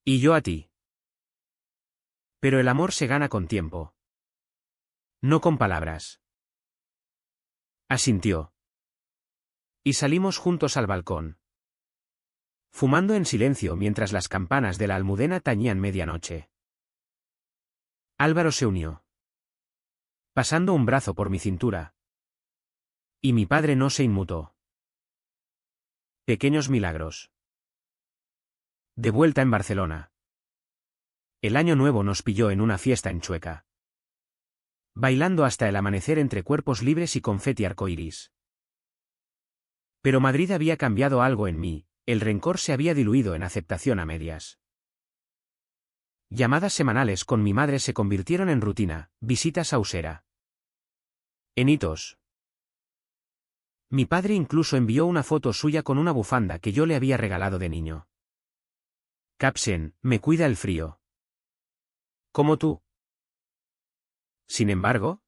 Y yo a ti. Pero el amor se gana con tiempo. No con palabras. Asintió. Y salimos juntos al balcón. Fumando en silencio mientras las campanas de la Almudena tañían medianoche. Álvaro se unió. Pasando un brazo por mi cintura. Y mi padre no se inmutó. Pequeños milagros. De vuelta en Barcelona. El año nuevo nos pilló en una fiesta en Chueca. Bailando hasta el amanecer entre cuerpos libres y confeti arcoíris. Pero Madrid había cambiado algo en mí, el rencor se había diluido en aceptación a medias. Llamadas semanales con mi madre se convirtieron en rutina, visitas a Usera. En hitos. Mi padre incluso envió una foto suya con una bufanda que yo le había regalado de niño. Capsen, me cuida el frío. Como tú. Sin embargo,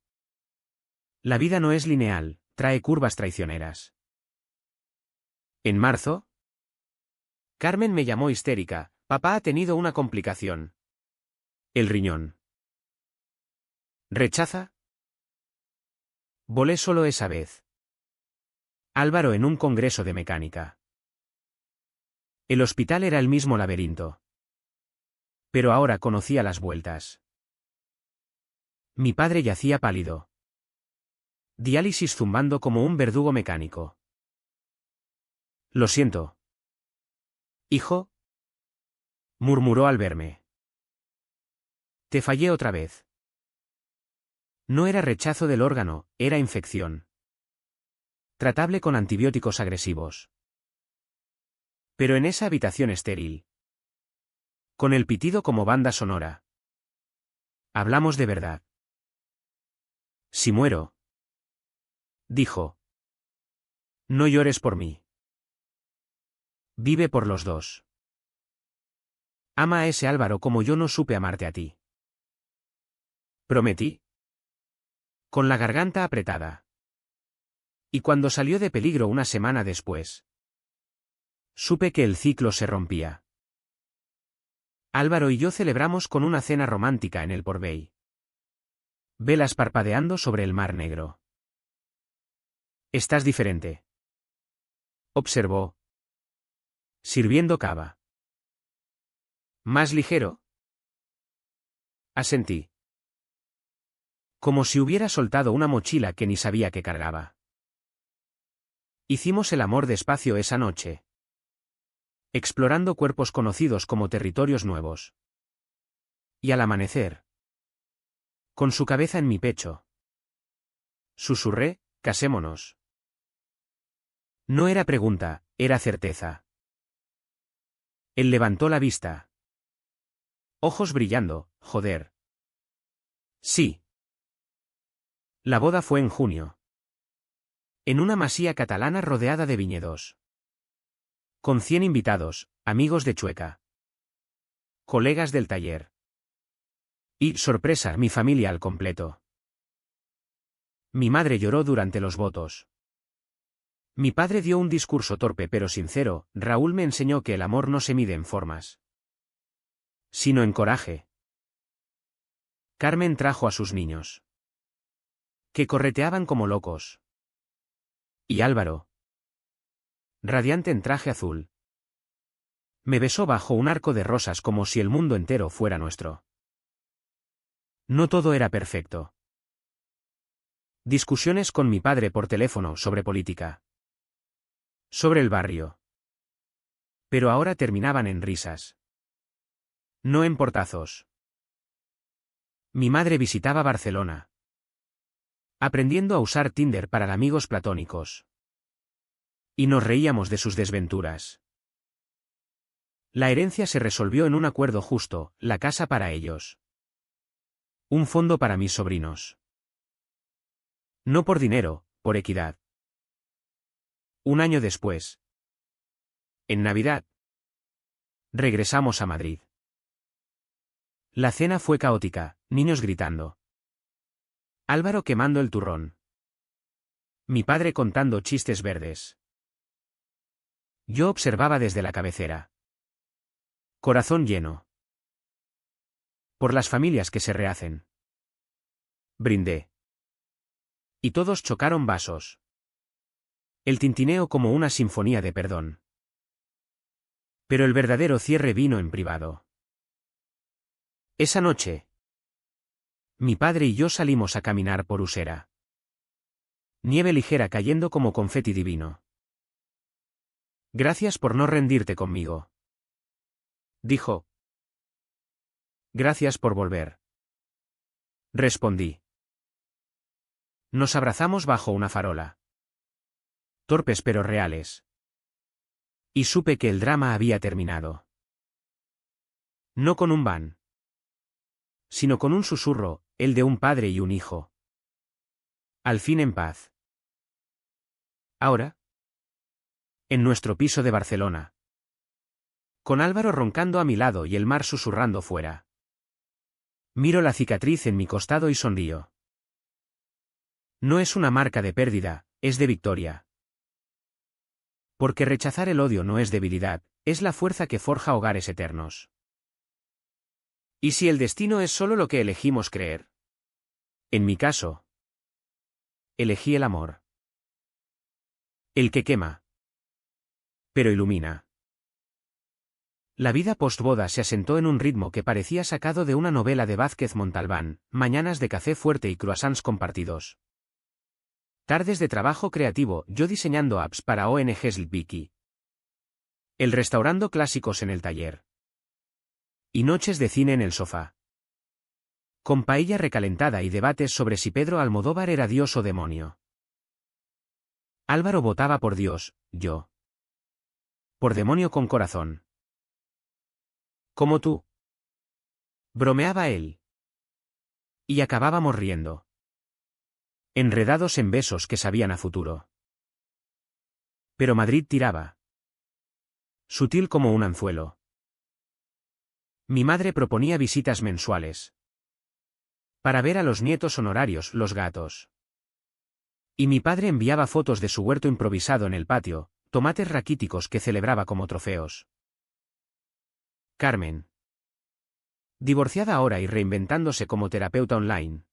la vida no es lineal, trae curvas traicioneras. En marzo, Carmen me llamó histérica, papá ha tenido una complicación. El riñón. ¿Rechaza? Volé solo esa vez. Álvaro en un congreso de mecánica. El hospital era el mismo laberinto. Pero ahora conocía las vueltas. Mi padre yacía pálido. Diálisis zumbando como un verdugo mecánico. Lo siento. Hijo, murmuró al verme. Te fallé otra vez. No era rechazo del órgano, era infección. Tratable con antibióticos agresivos. Pero en esa habitación estéril. Con el pitido como banda sonora. Hablamos de verdad. Si muero. Dijo. No llores por mí. Vive por los dos. Ama a ese Álvaro como yo no supe amarte a ti. Prometí. Con la garganta apretada. Y cuando salió de peligro una semana después. Supe que el ciclo se rompía. Álvaro y yo celebramos con una cena romántica en el Port-Bay. Velas parpadeando sobre el mar negro. Estás diferente. Observó. Sirviendo cava. ¿Más ligero? Asentí. Como si hubiera soltado una mochila que ni sabía que cargaba. Hicimos el amor despacio esa noche. Explorando cuerpos conocidos como territorios nuevos. Y al amanecer. Con su cabeza en mi pecho. Susurré, casémonos. No era pregunta, era certeza. Él levantó la vista. Ojos brillando, joder. Sí. La boda fue en junio. En una masía catalana rodeada de viñedos. Con 100 invitados, amigos de Chueca. Colegas del taller. Y, sorpresa, mi familia al completo. Mi madre lloró durante los votos. Mi padre dio un discurso torpe pero sincero, Raúl me enseñó que el amor no se mide en formas. Sino en coraje. Carmen trajo a sus niños. Que correteaban como locos. Y Álvaro. Radiante en traje azul. Me besó bajo un arco de rosas como si el mundo entero fuera nuestro. No todo era perfecto. Discusiones con mi padre por teléfono sobre política. Sobre el barrio. Pero ahora terminaban en risas. No en portazos. Mi madre visitaba Barcelona. Aprendiendo a usar Tinder para amigos platónicos. Y nos reíamos de sus desventuras. La herencia se resolvió en un acuerdo justo, la casa para ellos. Un fondo para mis sobrinos. No por dinero, por equidad. Un año después. En Navidad. Regresamos a Madrid. La cena fue caótica, niños gritando. Álvaro quemando el turrón. Mi padre contando chistes verdes. Yo observaba desde la cabecera. Corazón lleno. Por las familias que se rehacen. Brindé. Y todos chocaron vasos. El tintineo como una sinfonía de perdón. Pero el verdadero cierre vino en privado. Esa noche. Mi padre y yo salimos a caminar por Usera. Nieve ligera cayendo como confeti divino. Gracias por no rendirte conmigo. Dijo. Gracias por volver. Respondí. Nos abrazamos bajo una farola. Torpes pero reales. Y supe que el drama había terminado. No con un van, sino con un susurro, el de un padre y un hijo. Al fin en paz. Ahora, en nuestro piso de Barcelona, con Álvaro roncando a mi lado y el mar susurrando fuera. Miro la cicatriz en mi costado y sonrío. No es una marca de pérdida, es de victoria. Porque rechazar el odio no es debilidad, es la fuerza que forja hogares eternos. ¿Y si el destino es solo lo que elegimos creer? En mi caso, elegí el amor. El que quema, pero ilumina. La vida postboda se asentó en un ritmo que parecía sacado de una novela de Vázquez Montalbán, mañanas de café fuerte y croissants compartidos. Tardes de trabajo creativo, yo diseñando apps para ONGs Vicky. El restaurando clásicos en el taller. Y noches de cine en el sofá. Con paella recalentada y debates sobre si Pedro Almodóvar era Dios o demonio. Álvaro votaba por Dios, yo. Por demonio con corazón. Como tú. Bromeaba él. Y acabábamos riendo. Enredados en besos que sabían a futuro. Pero Madrid tiraba. Sutil como un anzuelo. Mi madre proponía visitas mensuales. Para ver a los nietos honorarios, los gatos. Y mi padre enviaba fotos de su huerto improvisado en el patio, tomates raquíticos que celebraba como trofeos. Carmen. Divorciada ahora y reinventándose como terapeuta online.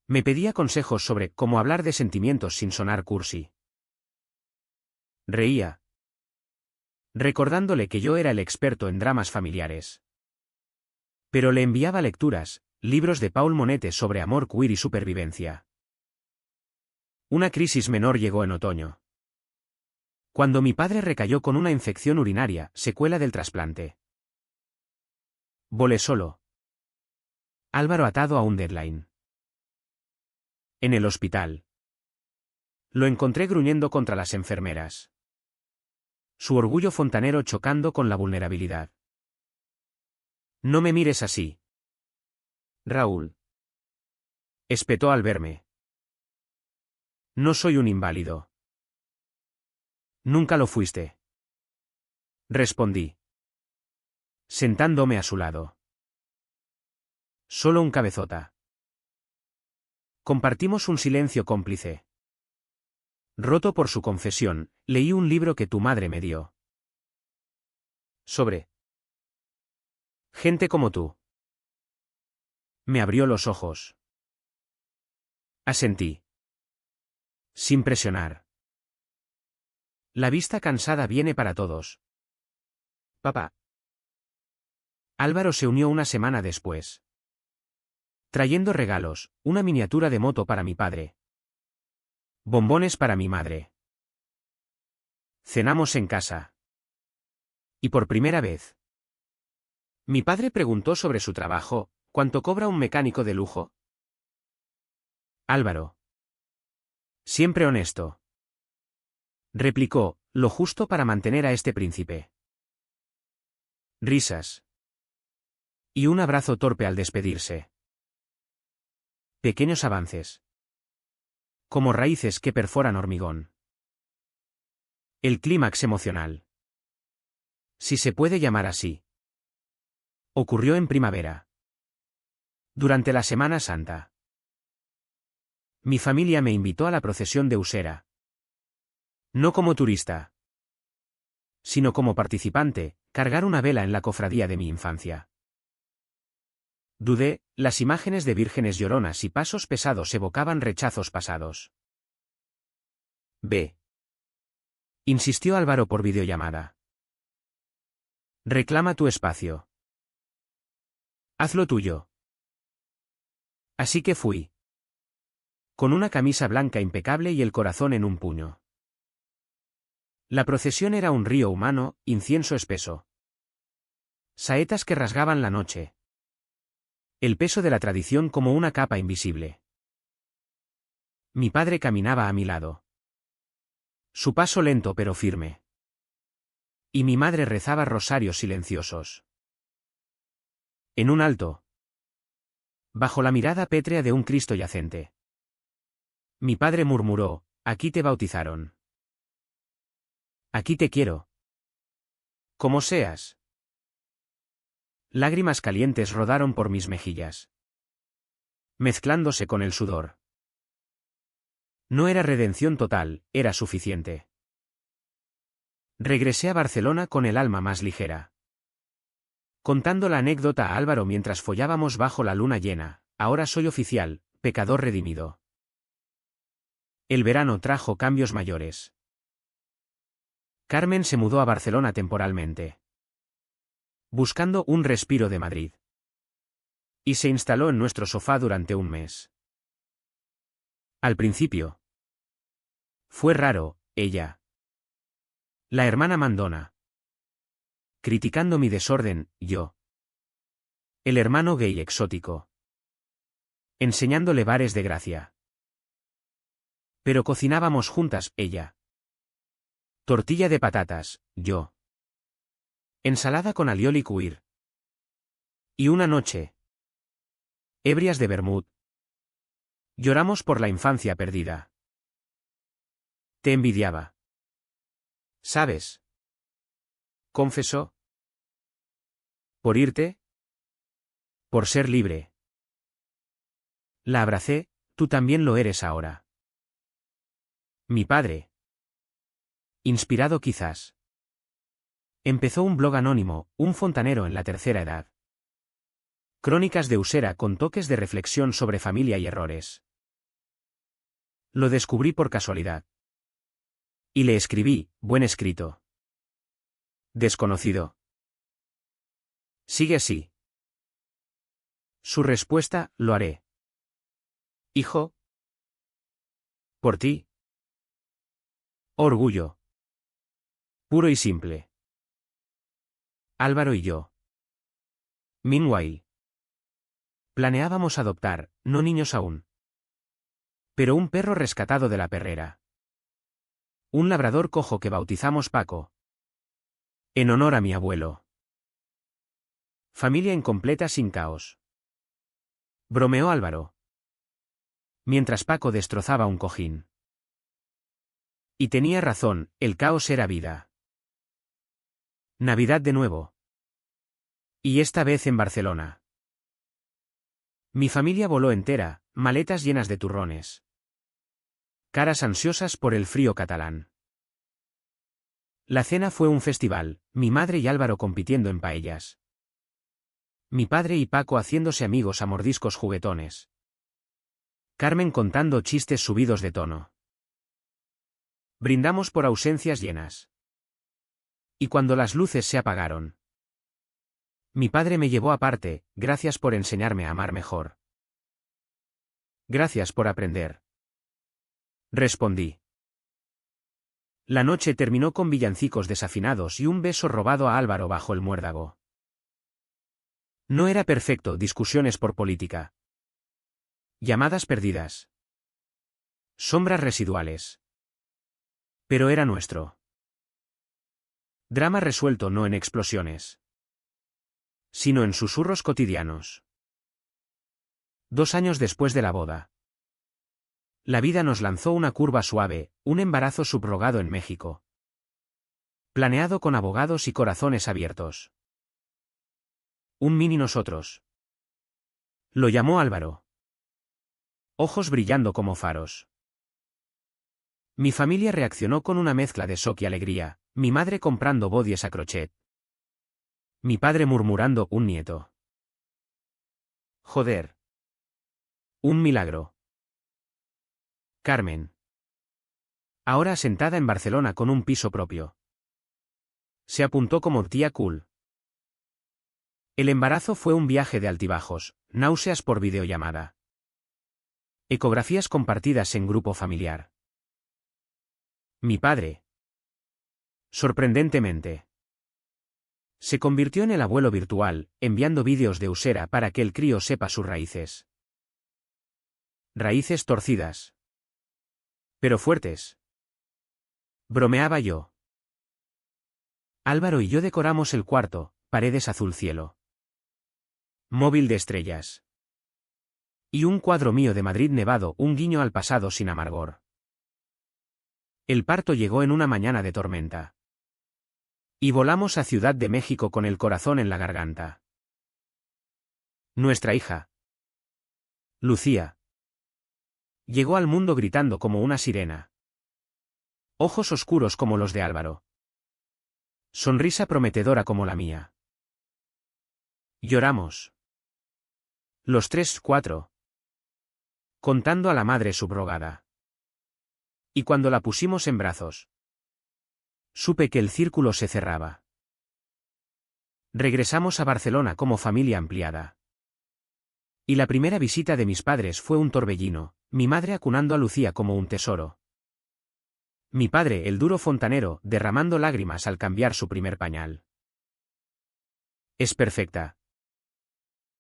Me pedía consejos sobre cómo hablar de sentimientos sin sonar cursi. Reía. Recordándole que yo era el experto en dramas familiares. Pero le enviaba lecturas, libros de Paul Monete sobre amor queer y supervivencia. Una crisis menor llegó en otoño. Cuando mi padre recayó con una infección urinaria, secuela del trasplante. Volé solo. Álvaro atado a un deadline. En el hospital. Lo encontré gruñendo contra las enfermeras. Su orgullo fontanero chocando con la vulnerabilidad. No me mires así, Raúl. Espetó al verme. No soy un inválido. Nunca lo fuiste. Respondí. Sentándome a su lado. Solo un cabezota. Compartimos un silencio cómplice. Roto por su confesión, leí un libro que tu madre me dio. Sobre gente como tú. Me abrió los ojos. Asentí. Sin presionar. La vista cansada viene para todos. Papá. Álvaro se unió una semana después. Trayendo regalos, una miniatura de moto para mi padre. Bombones para mi madre. Cenamos en casa. Y por primera vez. Mi padre preguntó sobre su trabajo, ¿cuánto cobra un mecánico de lujo? Álvaro. Siempre honesto. Replicó, lo justo para mantener a este príncipe. Risas. Y un abrazo torpe al despedirse. Pequeños avances. Como raíces que perforan hormigón. El clímax emocional. Si se puede llamar así. Ocurrió en primavera. Durante la Semana Santa. Mi familia me invitó a la procesión de Usera. No como turista, sino como participante, cargar una vela en la cofradía de mi infancia. Dudé, las imágenes de vírgenes lloronas y pasos pesados evocaban rechazos pasados. Ve. Insistió Álvaro por videollamada. Reclama tu espacio. Hazlo tuyo. Así que fui. Con una camisa blanca impecable y el corazón en un puño. La procesión era un río humano, incienso espeso. Saetas que rasgaban la noche, El peso de la tradición como una capa invisible. Mi padre caminaba a mi lado. Su paso lento pero firme. Y mi madre rezaba rosarios silenciosos. En un alto. Bajo la mirada pétrea de un Cristo yacente. Mi padre murmuró, aquí te bautizaron. Aquí te quiero. Como seas. Lágrimas calientes rodaron por mis mejillas, mezclándose con el sudor. No era redención total, era suficiente. Regresé a Barcelona con el alma más ligera. Contando la anécdota a Álvaro mientras follábamos bajo la luna llena, ahora soy oficial, pecador redimido. El verano trajo cambios mayores. Carmen se mudó a Barcelona temporalmente, buscando un respiro de Madrid. Y se instaló en nuestro sofá durante un mes. Al principio. Fue raro, ella. La hermana mandona. Criticando mi desorden, yo. El hermano gay exótico. Enseñándole bares de gracia. Pero cocinábamos juntas, ella. Tortilla de patatas, yo. Ensalada con alioli y cuir. Y una noche. Ebrias de vermut. Lloramos por la infancia perdida. Te envidiaba. ¿Sabes? Confesó. ¿Por irte? Por ser libre. La abracé, tú también lo eres ahora. Mi padre. Inspirado quizás. Empezó un blog anónimo, un fontanero en la tercera edad. Crónicas de Usera con toques de reflexión sobre familia y errores. Lo descubrí por casualidad. Y le escribí, buen escrito. Desconocido. Sigue así. Su respuesta, lo haré. Hijo. Por ti. Orgullo. Puro y simple. Álvaro y yo. Meanwhile. Planeábamos adoptar, no niños aún. Pero un perro rescatado de la perrera. Un labrador cojo que bautizamos Paco. En honor a mi abuelo. Familia incompleta sin caos. Bromeó Álvaro. Mientras Paco destrozaba un cojín. Y tenía razón, el caos era vida. Navidad de nuevo. Y esta vez en Barcelona. Mi familia voló entera, maletas llenas de turrones. Caras ansiosas por el frío catalán. La cena fue un festival, mi madre y Álvaro compitiendo en paellas. Mi padre y Paco haciéndose amigos a mordiscos juguetones. Carmen contando chistes subidos de tono. Brindamos por ausencias llenas. Y cuando las luces se apagaron. Mi padre me llevó aparte, gracias por enseñarme a amar mejor. Gracias por aprender. Respondí. La noche terminó con villancicos desafinados y un beso robado a Álvaro bajo el muérdago. No era perfecto, discusiones por política. Llamadas perdidas. Sombras residuales. Pero era nuestro. Drama resuelto no en explosiones. Sino en susurros cotidianos. 2 años después de la boda. La vida nos lanzó una curva suave, un embarazo subrogado en México. Planeado con abogados y corazones abiertos. Un mini nosotros. Lo llamó Álvaro. Ojos brillando como faros. Mi familia reaccionó con una mezcla de shock y alegría, mi madre comprando bodies a crochet. Mi padre murmurando un nieto. Joder. Un milagro. Carmen. Ahora asentada en Barcelona con un piso propio. Se apuntó como tía cool. El embarazo fue un viaje de altibajos, náuseas por videollamada. Ecografías compartidas en grupo familiar. Mi padre. Sorprendentemente. Se convirtió en el abuelo virtual, enviando vídeos de Usera para que el crío sepa sus raíces. Raíces torcidas. Pero fuertes. Bromeaba yo. Álvaro y yo decoramos el cuarto, paredes azul cielo. Móvil de estrellas. Y un cuadro mío de Madrid nevado, un guiño al pasado sin amargor. El parto llegó en una mañana de tormenta. Y volamos a Ciudad de México con el corazón en la garganta. Nuestra hija, Lucía, llegó al mundo gritando como una sirena. Ojos oscuros como los de Álvaro. Sonrisa prometedora como la mía. Lloramos. Los 3, 4. Contando a la madre subrogada. Y cuando la pusimos en brazos, supe que el círculo se cerraba. Regresamos a Barcelona como familia ampliada. Y la primera visita de mis padres fue un torbellino, mi madre acunando a Lucía como un tesoro. Mi padre, el duro fontanero, derramando lágrimas al cambiar su primer pañal. Es perfecta,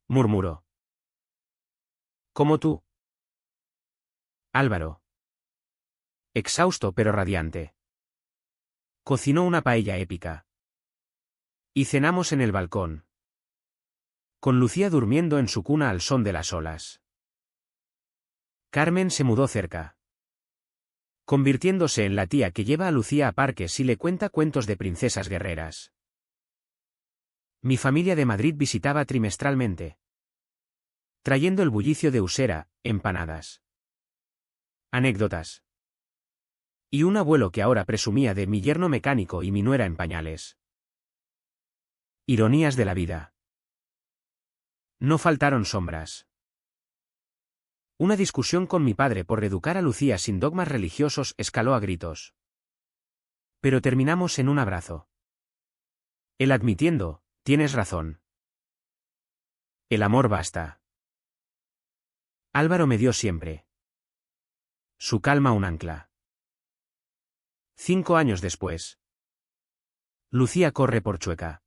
murmuró. Como tú. Álvaro. Exhausto pero radiante. Cocinó una paella épica. Y cenamos en el balcón. Con Lucía durmiendo en su cuna al son de las olas. Carmen se mudó cerca, convirtiéndose en la tía que lleva a Lucía a parques y le cuenta cuentos de princesas guerreras. Mi familia de Madrid visitaba trimestralmente, trayendo el bullicio de Usera, empanadas, anécdotas. Y un abuelo que ahora presumía de mi yerno mecánico y mi nuera en pañales. Ironías de la vida. No faltaron sombras. Una discusión con mi padre por reeducar a Lucía sin dogmas religiosos escaló a gritos. Pero terminamos en un abrazo. Él admitiendo, tienes razón. El amor basta. Álvaro me dio siempre. Su calma un ancla. 5 años después. Lucía corre por Chueca.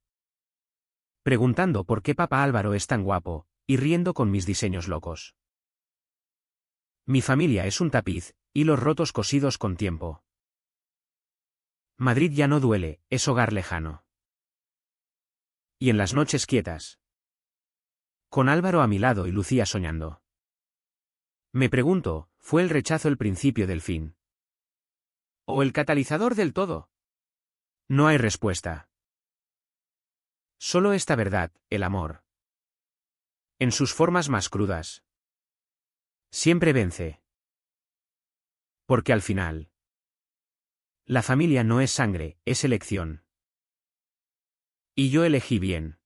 Preguntando por qué papá Álvaro es tan guapo, y riendo con mis diseños locos. Mi familia es un tapiz, hilos rotos cosidos con tiempo. Madrid ya no duele, es hogar lejano. Y en las noches quietas. Con Álvaro a mi lado y Lucía soñando. Me pregunto, ¿fue el rechazo el principio del fin? ¿O el catalizador del todo? No hay respuesta. Solo esta verdad, el amor. En sus formas más crudas. Siempre vence. Porque al final, la familia no es sangre, es elección. Y yo elegí bien.